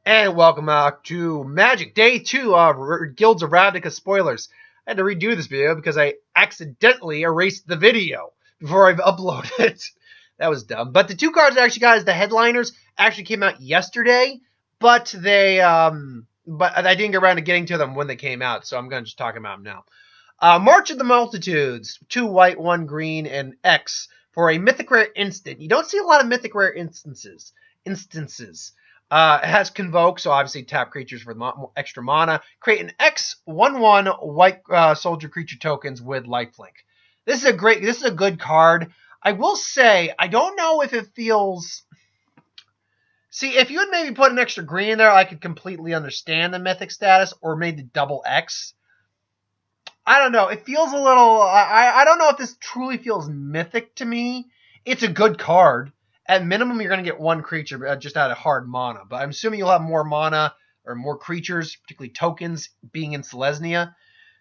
And welcome back to Magic Day 2 of Guilds of Ravnica spoilers. I had to redo this video because I accidentally erased the video before I've uploaded it. That was dumb. But the two cards I actually got as the headliners actually came out yesterday, but I didn't get around to getting to them when they came out, so I'm going to just talk about them now. March of the Multitudes, 2 white, 1 green, and X for a Mythic Rare instant. You don't see a lot of Mythic Rare instances. It has Convoke, so obviously tap creatures for extra mana. Create an X 1/1 white soldier creature tokens with lifelink. This is a good card. I will say, I don't know if it feels... See, if you had maybe put an extra green in there, I could completely understand the mythic status, or made the double X. I don't know. It feels a little... I don't know if this truly feels mythic to me. It's a good card. At minimum, you're going to get one creature just out of hard mana. But I'm assuming you'll have more mana or more creatures, particularly tokens, being in Selesnya.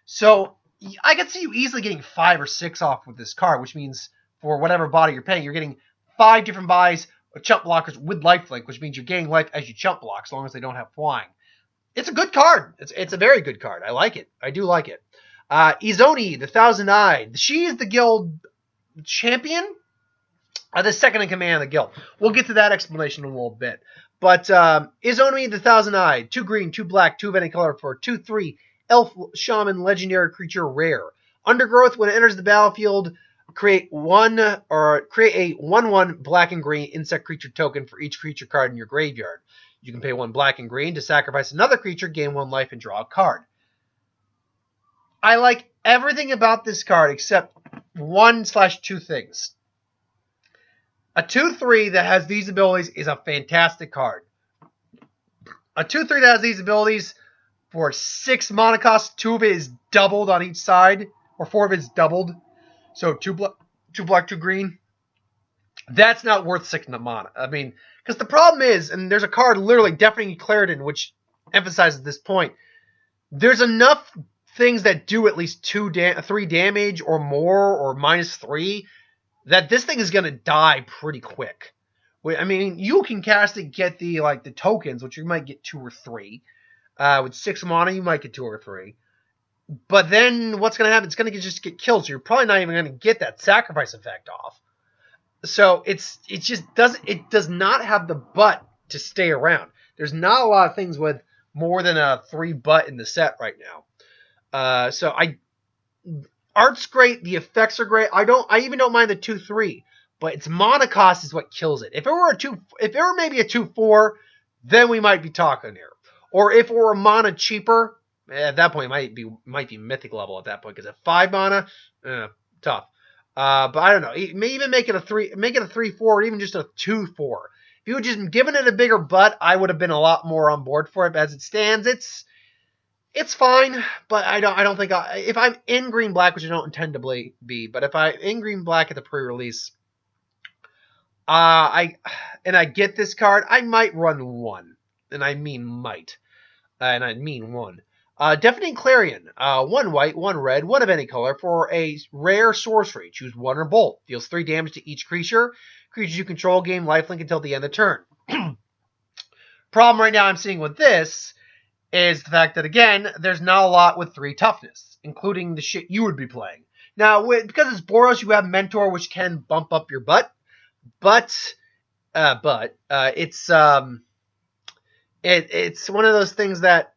So I could see you easily getting 5 or 6 off with this card, which means for whatever body you're paying, you're getting 5 different buys of chump blockers with lifelink, which means you're gaining life as you chump block, as long as they don't have flying. It's a good card. It's a very good card. I like it. I do like it. Izoni, the Thousand-Eyed. She is the guild champion. The second in command of the guild. We'll get to that explanation in a little bit. But Izoni the Thousand-Eyed, 2 green, 2 black, 2 of any color for 2/3 elf shaman legendary creature rare. Undergrowth, when it enters the battlefield, create a 1/1 black and green insect creature token for each creature card in your graveyard. You can pay 1 black and green to sacrifice another creature, gain 1 life, and draw a card. I like everything about this card except 1/2 things. A 2/3 that has these abilities is a fantastic card. A 2/3 that has these abilities for 6 mana cost, 2 of it is doubled on each side, or 4 of it is doubled. So 2 black, 2 green. That's not worth 6 mana. I mean, because the problem is, and there's a card literally Deafening Claritin which emphasizes this point. There's enough things that do at least 3 damage or more, or -3. That this thing is going to die pretty quick. I mean, you can cast it, get the tokens, which you might get 2 or 3. With 6 mana, you might get 2 or 3. But then what's going to happen? It's going to just get killed, so you're probably not even going to get that sacrifice effect off. So it does not have the butt to stay around. There's not a lot of things with more than a 3 butt in the set right now. Art's great, the effects are great. I even don't mind the 2/3, but its mana cost is what kills it. If it were maybe a 2/4, then we might be talking here. Or if it were a mana cheaper, at that point it might be mythic level at that point, because at 5 mana, tough. But I don't know. Even make it a 3/4, or even just a 2/4. If you had just given it a bigger butt, I would have been a lot more on board for it. But as it stands, it's fine, but I don't think if I'm in green black, which I don't intend to be, but if I'm in green black at the pre-release, I get this card, I might run 1, and I mean might, and I mean 1. Deafening Clarion, 1 white, 1 red, 1 of any color for a rare sorcery. Choose 1 or both. Deals 3 damage to each creature. Creatures you control gain lifelink until the end of the turn. Problem right now I'm seeing with this is the fact that, again, there's not a lot with 3 toughness, including the shit you would be playing. Now, because it's Boros, you have Mentor, which can bump up your butt, but it's one of those things that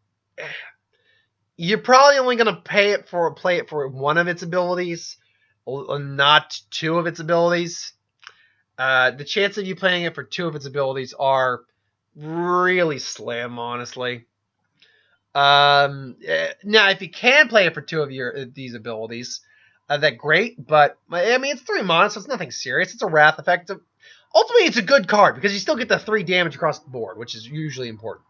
you're probably only going to play it for 1 of its abilities, not 2 of its abilities. The chance of you playing it for 2 of its abilities are really slim, honestly. Now, if you can play it for 2 of these abilities, that's great. But I mean, it's 3 mana, so it's nothing serious. It's a Wrath effect. Ultimately, it's a good card because you still get the 3 damage across the board, which is usually important.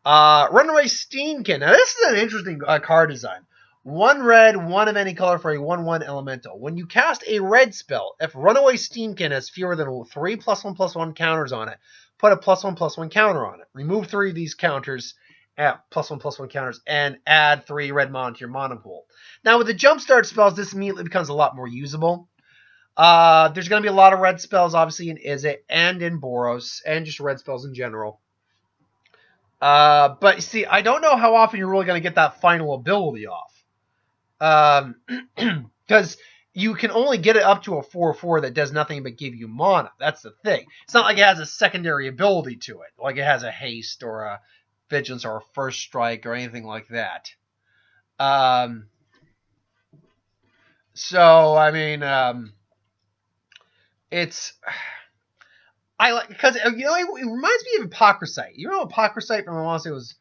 Runaway Steamkin. Now, this is an interesting card design. 1 red, 1 of any color for a 1/1 elemental. When you cast a red spell, if Runaway Steamkin has fewer than 3 +1/+1 counters on it, put a +1/+1 counter on it. Remove 3 of these counters at +1/+1 counters and add 3 red mana to your mana pool. Now, with the jumpstart spells, this immediately becomes a lot more usable. There's going to be a lot of red spells, obviously, in Izzet and in Boros, and just red spells in general. But see, I don't know how often you're really going to get that final ability off. Because you can only get it up to a 4/4 that does nothing but give you mana. That's the thing. It's not like it has a secondary ability to it, like it has a haste or a vigilance or a first strike or anything like that. So I mean, it's I like because it reminds me of Apocryphite. You know Apocryphite from I want to say it was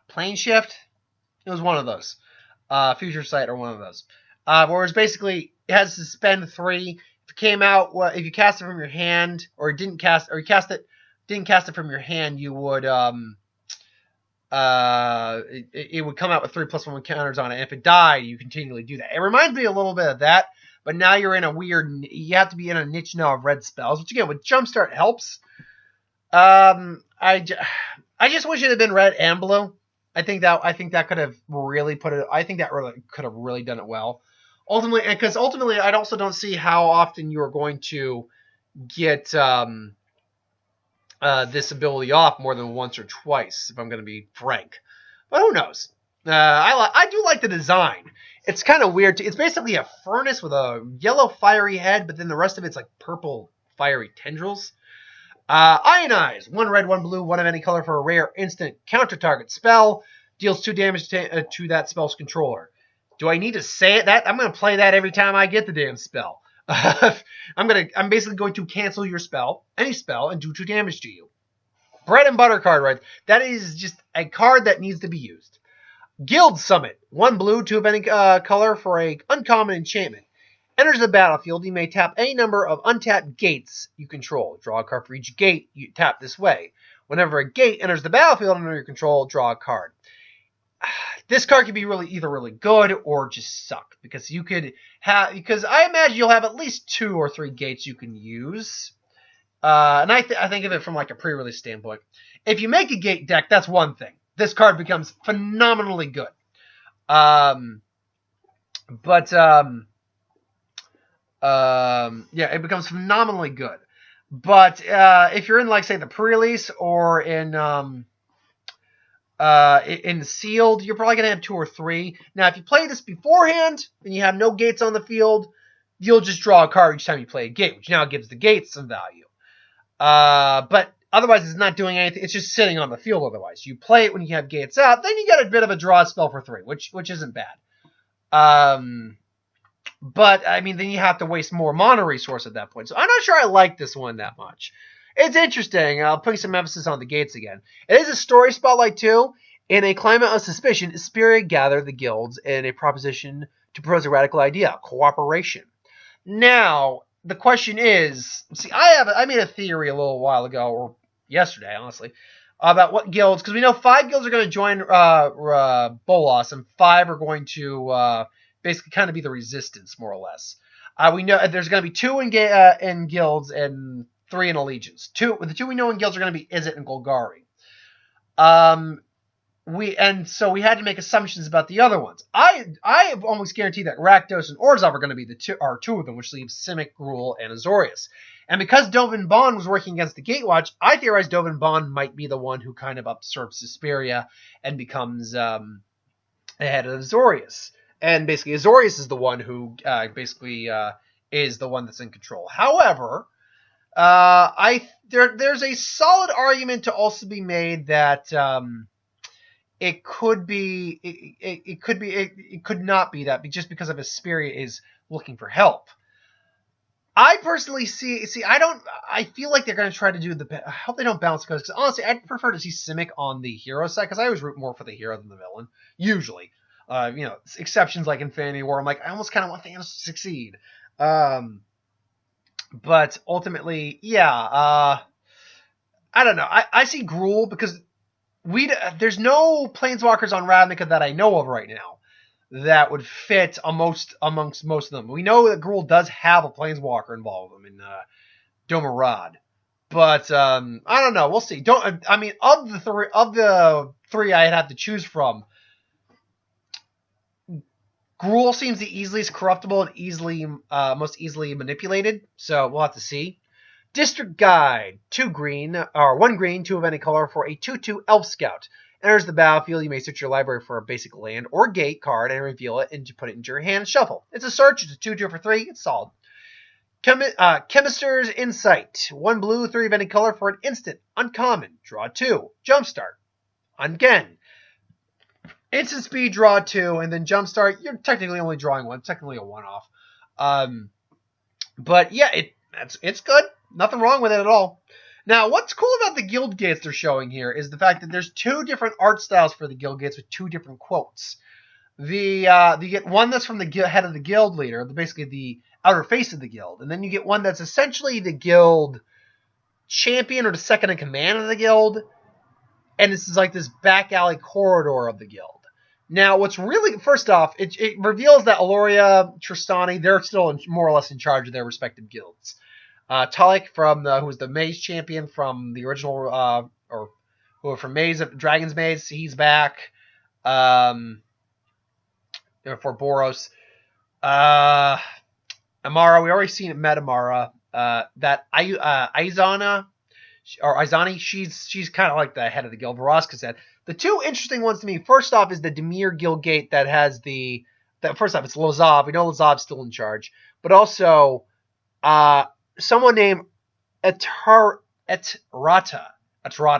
Plane Shift. It was one of those. Future Sight or one of those. Whereas basically it has to spend 3. If it came out, if you cast it from your hand, or didn't cast it from your hand, you would it would come out with 3+1 counters on it. And if it died, you continually do that. It reminds me a little bit of that, but now you're in a weird. You have to be in a niche now of red spells, which again with Jumpstart helps. I just wish it had been red and blue. I think that could have really put it. I think that really could have really done it well. Ultimately, I also don't see how often you are going to get this ability off more than once or twice, if I'm going to be frank. But who knows? I do like the design. It's kind of weird. It's basically a furnace with a yellow fiery head, but then the rest of it's like purple fiery tendrils. Ionize. 1 red, 1 blue, 1 of any color for a rare instant counter target spell. Deals 2 damage to that spell's controller. Do I need to say it? I'm going to play that every time I get the damn spell. I'm basically going to cancel your spell, any spell, and do 2 damage to you. Bread and butter card, right? That is just a card that needs to be used. Guild Summit. 1 blue, 2 of any color for a uncommon enchantment. Enters the battlefield, you may tap any number of untapped gates you control. Draw a card for each gate you tap this way. Whenever a gate enters the battlefield under your control, draw a card. This card could be either really good or just suck, because because I imagine you'll have at least 2 or 3 gates you can use. And I think of it from like a pre-release standpoint. If you make a gate deck, that's one thing. This card becomes phenomenally good. It becomes phenomenally good. But if you're in, like, say, the pre-release or in sealed, you're probably gonna have 2 or 3. Now, if you play this beforehand and you have no gates on the field, you'll just draw a card each time you play a gate, which now gives the gates some value. But otherwise, it's not doing anything. It's just sitting on the field. Otherwise, you play it when you have gates out, then you get a bit of a draw spell for 3, which isn't bad. But, I mean, then you have to waste more mana resource at that point. So I'm not sure I like this one that much. It's interesting. I'll put some emphasis on the gates again. It is a story spotlight, too. In a climate of suspicion, Isperia gathered the guilds in a proposition to propose a radical idea, cooperation. Now, the question is, see, I made a theory a little while ago, or yesterday, honestly, about what guilds, because we know 5 guilds are going to join Bolas, and 5 are going to basically kind of be the resistance, more or less. We know there's going to be 2 in guilds and 3 in allegiance. The 2 we know in guilds are going to be Izzet and Golgari. So we had to make assumptions about the other ones. I have almost guaranteed that Rakdos and Orzhov are going to be two of them, which leaves Simic, Gruul, and Azorius. And because Dovin Bond was working against the Gatewatch, I theorized Dovin Bond might be the one who kind of usurps Isperia and becomes ahead of Azorius. And basically, Azorius is the one who is the one that's in control. However, there's a solid argument to also be made that it could not be that, just because of Isperia is looking for help. I personally I feel like they're going to try to do I hope they don't balance because honestly, I'd prefer to see Simic on the hero side, because I always root more for the hero than the villain, usually. Exceptions like Infinity War, I'm like, I almost kind of want Thanos to succeed. But ultimately, I don't know. I see Gruul because there's no planeswalkers on Ravnica that I know of right now that would fit amongst most of them. We know that Gruul does have a planeswalker involved with him in Domarad. But I don't know. We'll see. Of the 3 I'd have to choose from, Gruul seems the easiest corruptible and most easily manipulated, so we'll have to see. District Guide, 2 green, or 1 green, 2 of any color for a 2/2 Elf Scout. Enters the battlefield, you may search your library for a basic land or gate card and reveal it and put it into your hand and shuffle. It's a search, it's a 2/2 for 3, it's solid. Chemist's Insight, 1 blue, 3 of any color for an instant, uncommon, draw 2, Jumpstart. Again, instant speed, draw 2, and then Jumpstart, you're technically only drawing 1, technically a one-off. But yeah, it's good. Nothing wrong with it at all. Now, what's cool about the guild gates they're showing here is the fact that there's 2 different art styles for the guild gates with 2 different quotes. You get one that's from the head of the guild leader, basically the outer face of the guild, and then you get one that's essentially the guild champion or the second in command of the guild, and this is like this back alley corridor of the guild. Now, what's really, first off, it reveals that Aloria, Tristani, they're still more or less in charge of their respective guilds. Talik, who was the Maze champion from the original, from Dragon's Maze, he's back. For Boros. Amara, we already met Amara. That Izoni, she's kind of like the head of the guild. Veroska said. The 2 interesting ones to me, first off, is the Demir Guild Gate that has first off, it's Lozav. We know Lozav's still in charge. But also, someone named Etrata,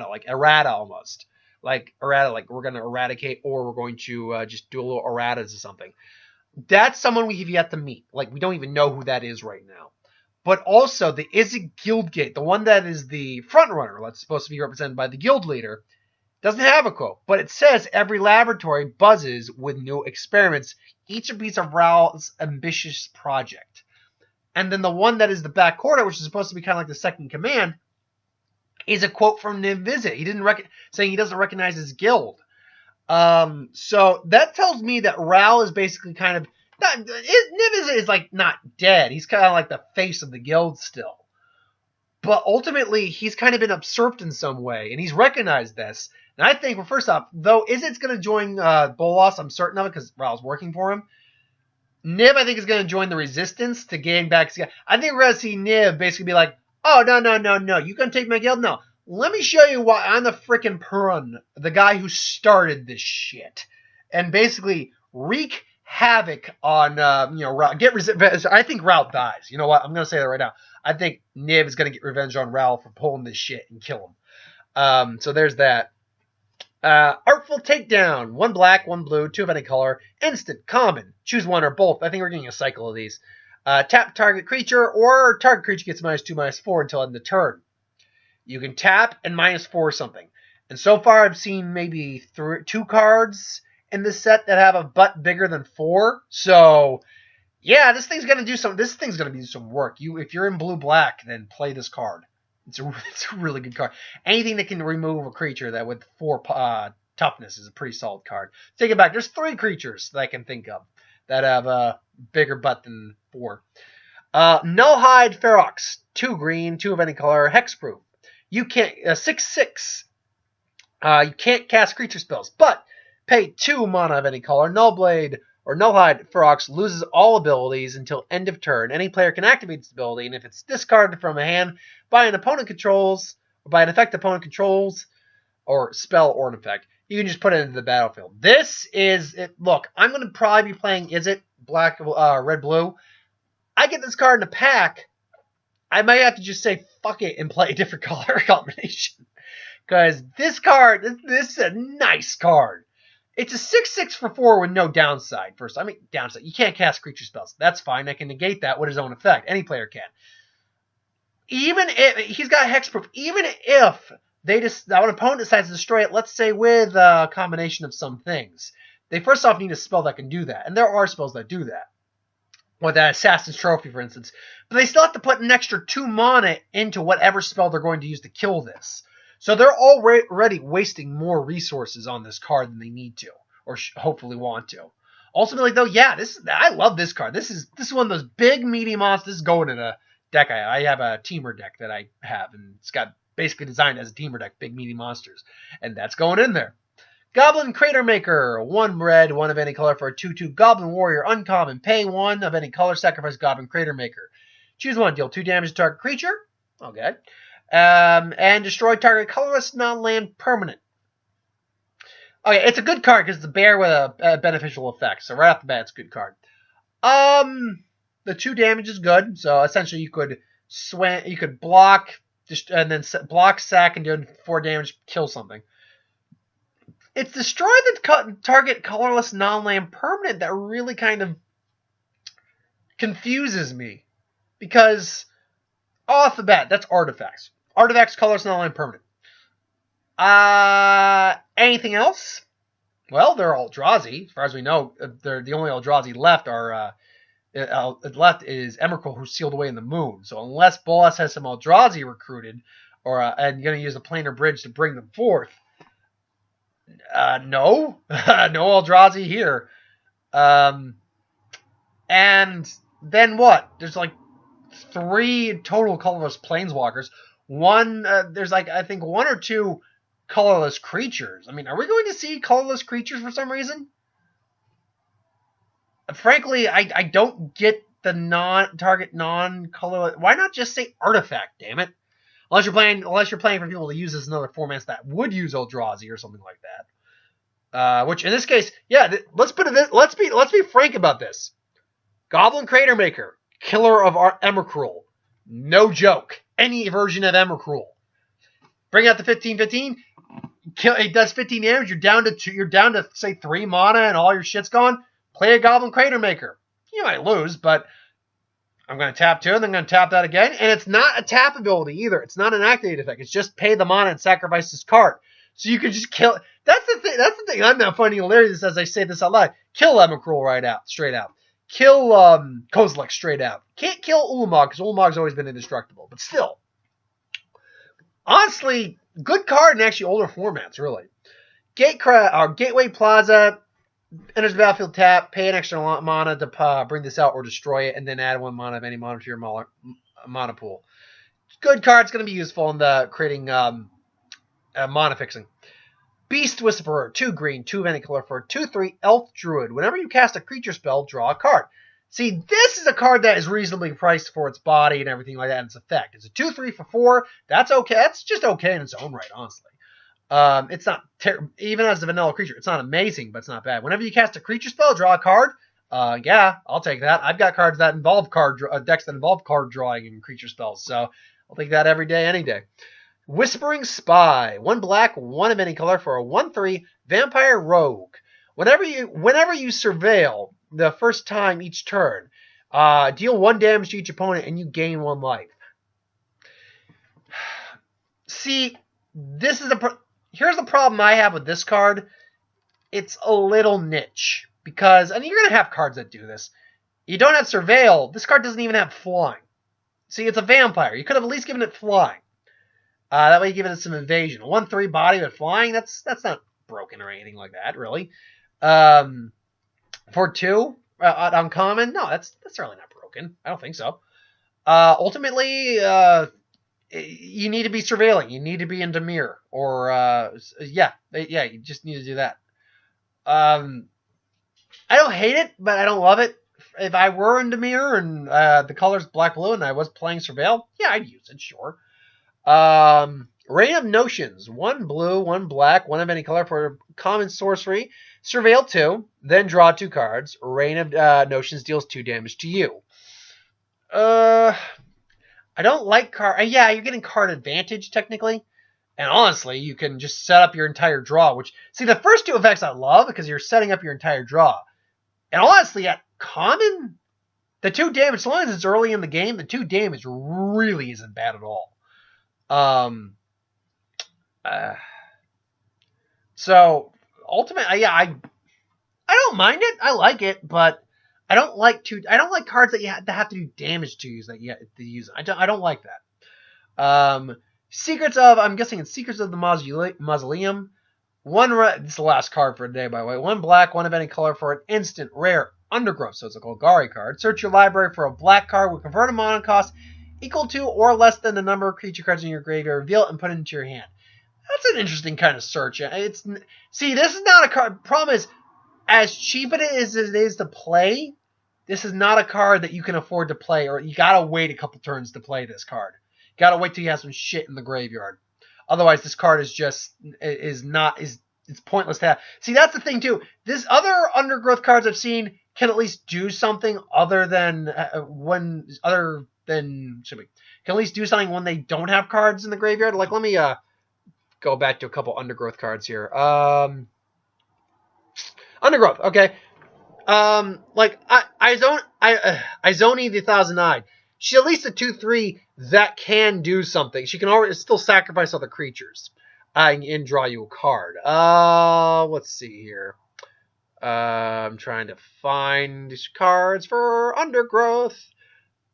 like errata almost. Like errata, like we're going to eradicate or we're going to just do a little erratas or something. That's someone we have yet to meet. Like, we don't even know who that is right now. But also, the Izzy Guild Gate, the one that is the front runner, that's supposed to be represented by the guild leader, doesn't have a quote. But it says every laboratory buzzes with new experiments, each a piece of Raoul's ambitious project. And then the one that is the back corner, which is supposed to be kind of like the second command, is a quote from Niv Visit. Saying he doesn't recognize his guild. So that tells me that Raoul is basically kind of Niv Visit is like not dead. He's kind of like the face of the guild still. But ultimately, he's kind of been usurped in some way, and he's recognized this. And I think, well, first off, though Izit's going to join Bolas, I'm certain of it because Raoul's working for him. Niv, I think, is going to join the Resistance to gain back. I think we're going to see Niv basically be like, oh, no, you going to take my guild? No. Let me show you why I'm the frickin' Perun, the guy who started this shit. And basically wreak havoc on, Raoul. I think Raoul dies. You know what? I'm going to say that right now. I think Niv is going to get revenge on Raoul for pulling this shit and kill him. So there's that. Artful Takedown. 1 black, 1 blue, 2 of any color. Instant, common. Choose one or both. I think we're getting a cycle of these. Tap target creature, or target creature gets -2, -4 until end of turn. You can tap and -4 something. And so far I've seen maybe 2 cards in this set that have a butt bigger than 4. So yeah, this thing's gonna do some work. If you're in blue-black, then play this card. It's a really good card. Anything that can remove a creature that with 4 toughness is a pretty solid card. Take it back. There's 3 creatures that I can think of that have a bigger butt than 4. Nullhide Ferox, 2 green, 2 of any color, hexproof. You can't 6/6. You can't cast creature spells, but pay 2 mana of any color. Nullblade or Nullhide Ferox loses all abilities until end of turn. Any player can activate this ability, and if it's discarded from a hand by an opponent controls, or by an effect opponent controls, or spell or an effect, you can just put it into the battlefield. This is it. Look, I'm going to probably be playing black, red, blue. I get this card in a pack. I might have to just say fuck it and play a different color combination. Because this card, this is a nice card. It's a 6/6 for 4 with no downside. Downside. You can't cast creature spells. That's fine. I can negate that with his own effect. Any player can. Even if he's got hexproof, even if an opponent decides to destroy it, let's say with a combination of some things, they first off need a spell that can do that. And there are spells that do that. Or that Assassin's Trophy, for instance. But they still have to put an extra 2 mana into whatever spell they're going to use to kill this. So they're already wasting more resources on this card than they need to, or hopefully want to. Ultimately, though, yeah, I love this card. This is one of those big, meaty monsters. This is going in a deck. I have a Teamer deck that I have, and it's got basically designed as a Teamer deck, big, meaty monsters. And that's going in there. Goblin Crater Maker, 1 red, 1 of any color for a 2/2 Goblin Warrior, uncommon. Pay 1 of any color, sacrifice Goblin Crater Maker. Choose 1, deal 2 damage to target creature. Okay. And destroy target colorless non-land permanent. Okay, it's a good card because it's a bear with a beneficial effect. So right off the bat, it's a good card. The 2 damage is good. So essentially, you could block, and then block, sack, and do 4 damage, kill something. It's destroy the target colorless non-land permanent that really kind of confuses me, because off the bat, that's artifacts. Artifacts, colorless non-land permanent. Anything else? Well, they're Eldrazi. As far as we know, they're the only Eldrazi left is Emrakul, who's sealed away in the moon. So unless Bolas has some Eldrazi recruited, and going to use a planar bridge to bring them forth, no, no Eldrazi here. And then what? There's like 3 total colorless planeswalkers. There's like, I think 1 or 2 colorless creatures. I mean, are we going to see colorless creatures for some reason? Frankly, I don't get the non-target non-colorless. Why not just say artifact? Damn it! Unless you're playing for people to use this in other formats that would use Eldrazi or something like that. Which in this case, yeah, let's be frank about this. Goblin Crater Maker, killer of our Emrakul, no joke. Any version of Emrakul. Bring out the 15/15. It does 15 damage. You're down to say 3 mana and all your shit's gone. Play a Goblin Crater Maker. You might lose, but I'm going to tap 2, and then I'm going to tap that again. And it's not a tap ability either. It's not an activate effect. It's just pay the mana and sacrifice this card. So you can just kill. That's the thing. I'm not finding hilarious as I say this out loud. Kill Emrakul straight out. Kill Kozilek straight out. Can't kill Ulamog because Ulamog's always been indestructible. But still, honestly, good card in actually older formats, really. Gateway Plaza, enters the battlefield, tap, pay an extra mana to bring this out or destroy it, and then add 1 mana of any mana to your mana pool. Good card. It's going to be useful in the creating mana fixing. Beast Whisperer, 2 green, 2 of any color for a 2/3 elf druid. Whenever you cast a creature spell, draw a card. See, this is a card that is reasonably priced for its body and everything like that and its effect. It's a 2/3 for 4. That's okay. That's just okay in its own right, honestly. It's not even as a vanilla creature, it's not amazing, but it's not bad. Whenever you cast a creature spell, draw a card. Yeah, I'll take that. I've got cards that involve decks that involve card drawing and creature spells, so I'll take that every day, any day. Whispering Spy, 1 black, 1 of any color for a 1/3 vampire rogue. Whenever you surveil the first time each turn, deal 1 damage to each opponent and you gain 1 life. See, here's the problem I have with this card. It's a little niche because, and you're going to have cards that do this. You don't have Surveil. This card doesn't even have flying. See, it's a vampire. You could have at least given it flying. That way you give it some evasion. A 1/3 body with flying, that's not broken or anything like that, really. For 2, uncommon, no, that's certainly not broken. I don't think so. Ultimately, you need to be surveilling. You need to be in Dimir. Or, yeah, you just need to do that. I don't hate it, but I don't love it. If I were in Dimir and the color's black-blue and I was playing Surveil, yeah, I'd use it, sure. Rain of Notions. 1 blue, 1 black, 1 of any color for common sorcery. Surveil 2, then draw 2 cards. Rain of Notions deals 2 damage to you. I don't like card. Yeah, you're getting card advantage technically. And honestly, you can just set up your entire draw. Which, see, the first 2 effects I love because you're setting up your entire draw. And honestly, at common, the 2 damage, as long as it's early in the game, the 2 damage really isn't bad at all. So ultimately, yeah, I don't mind it. I like it, but I don't like cards that have to do damage to use that you have to use. I don't like that. I'm guessing it's Secrets of the Mausoleum. This is the last card for today, by the way. 1 black, 1 of any color for an instant rare undergrowth. So it's a Golgari card. Search your library for a black card with convert a mana cost equal to or less than the number of creature cards in your graveyard. Reveal it and put it into your hand. That's an interesting kind of search. This is not a card. Problem is, as cheap as it is to play, this is not a card that you can afford to play, or you gotta wait a couple turns to play this card. Gotta wait till you have some shit in the graveyard. Otherwise, this card is just it's pointless to have. See, that's the thing too. This other Undergrowth cards I've seen can at least do something other than can at least do something when they don't have cards in the graveyard. Like, let me go back to a couple Undergrowth cards here. Undergrowth, okay. Like Izoni the 1009. She's at least a 2/3 that can do something. She can already still sacrifice other creatures and draw you a card. Let's see here. I'm trying to find these cards for Undergrowth.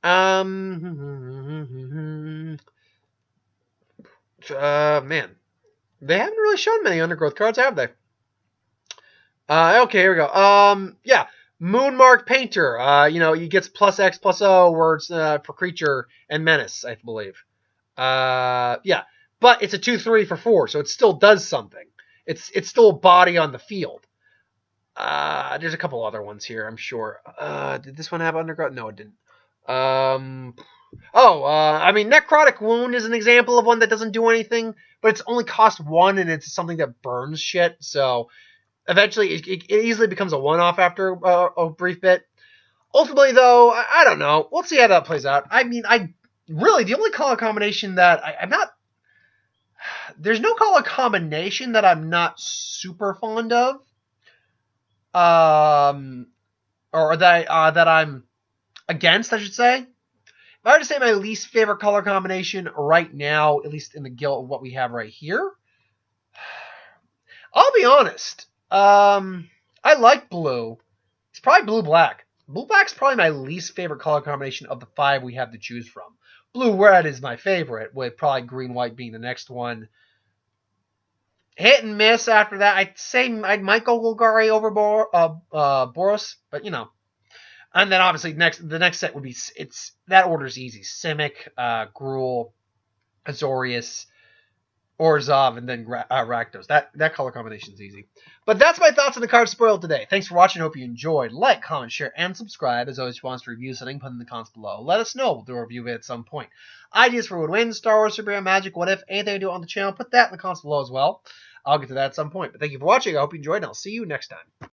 Man, they haven't really shown many Undergrowth cards, have they? Okay, here we go. Yeah, Moonmark Painter. You gets +X+O words for creature and menace, I believe. Yeah, but it's a 2/3 for 4, so it still does something. It's still a body on the field. There's a couple other ones here, I'm sure. Did this one have Undergrowth? No, it didn't. Necrotic Wound is an example of one that doesn't do anything, but it's only cost 1 and it's something that burns shit, so eventually it easily becomes a one-off after a brief bit. Ultimately, though, I don't know. We'll see how that plays out. I mean, the only color combination that I'm not... There's no color combination that I'm not super fond of. Or that I'm against, I should say. If I were to say my least favorite color combination right now, at least in the guild, what we have right here, I'll be honest. I like blue. It's probably blue-black. Blue-black's probably my least favorite color combination of the 5 we have to choose from. Blue-red is my favorite, with probably green-white being the next one. Hit and miss after that. I'd say I might go Golgari over Boros, but you know. And then obviously the next set would be that order's easy. Simic, Gruul, Azorius, Orzhov, and then Rakdos. That color combination is easy. But that's my thoughts on the card spoiled today. Thanks for watching. Hope you enjoyed. Like, comment, share, and subscribe. As always, if you want us to review something, put in the comments below. Let us know. We'll do a review of it at some point. Ideas for Would Win, Star Wars, Superhero, Magic, What If, anything I do on the channel, put that in the comments below as well. I'll get to that at some point. But thank you for watching. I hope you enjoyed, and I'll see you next time.